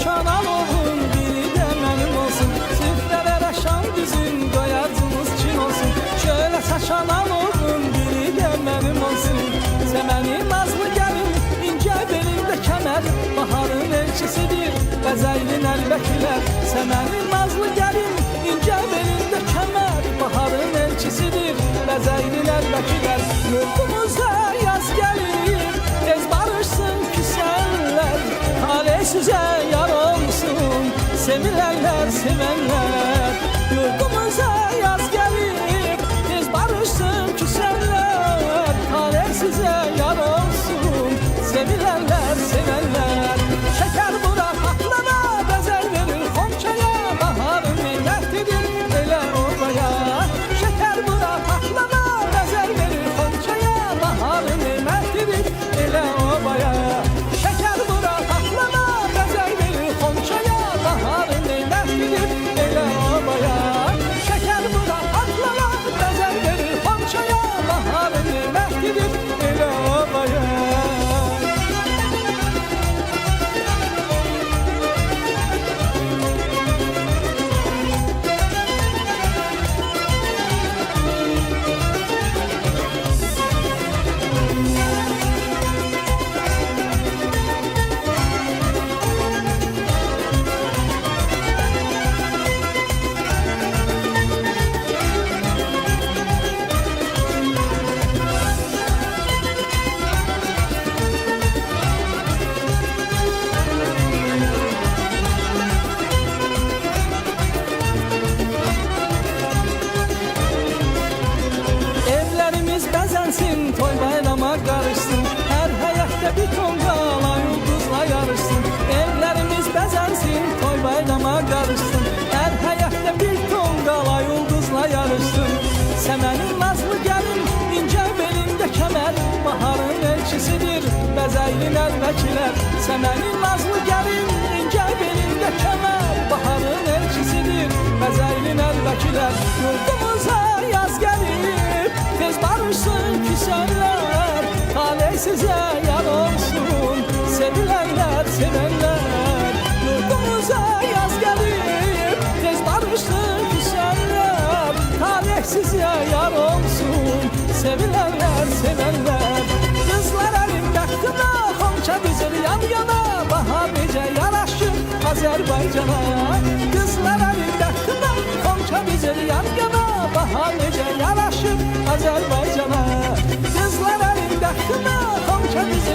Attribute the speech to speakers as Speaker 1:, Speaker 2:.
Speaker 1: saçan alovun biri de benim olsun. Süfrelere şan düzün doyacımız Çin olsun. Şöyle saçan alovun biri de benim olsun. Semenin nazlı gelin ince belinde kemer, baharın elçisidir Bəzəylin əlbəkiler. Semenin nazlı gelin ince belinde kemer, baharın elçisidir Bəzəylin əlbəkiler. Yurdumuza yaz gelir, tez barışsın küsenler, talih size yar olsun, sevilenler sevenler. Yurdumuza yaz gelir, tez barışsın küsenler, talih size yar olsun, sevilenler sevenler. Şeker bura patlama, bezel verir Xonçaya, baharın neymetidir ele obaya. Şeker bura patlama, bezel verir Xonçaya, baharın neymetidir ele obaya. Şeker bura patlama, bezel verir Xonçaya, baharın neymetidir ele obaya. Şeker bura patlama, bezel verir Xonçaya, baharın neymetidir ele obaya. Toy bayrama karışsın, her həyətdə bir tonqala yıldızla yarışsın. Evlerimiz bəzənsin, toy bayrama karışsın, her həyətdə bir tonqala yıldızla yarışsın. Səmənin nazlı gəlin, ince belinde kemer, baharın elçisidir Bəzəylin əlbəkiler. Səmənin nazlı gəlin, ince belinde kemer, baharın elçisidir Bəzəylin əlbəkiler. Yurdumuza yaz gelir, tez barışsın küsenler, talih size yar olsun, sevilenler sevenler. Yurdumuza yaz gelir, tez barışsın küsenler, talih size yar olsun, sevilenler sevenler. Kızlar elim bəxtına, Xonça dizir yan yana, bahar necə yaraşır Azərbaycana. Kızlar elim bəxtına, Xonça dizir yan yana, bahar necə yaraşır Azərbaycana. Kızlar elin bəxtına, Xonça dizir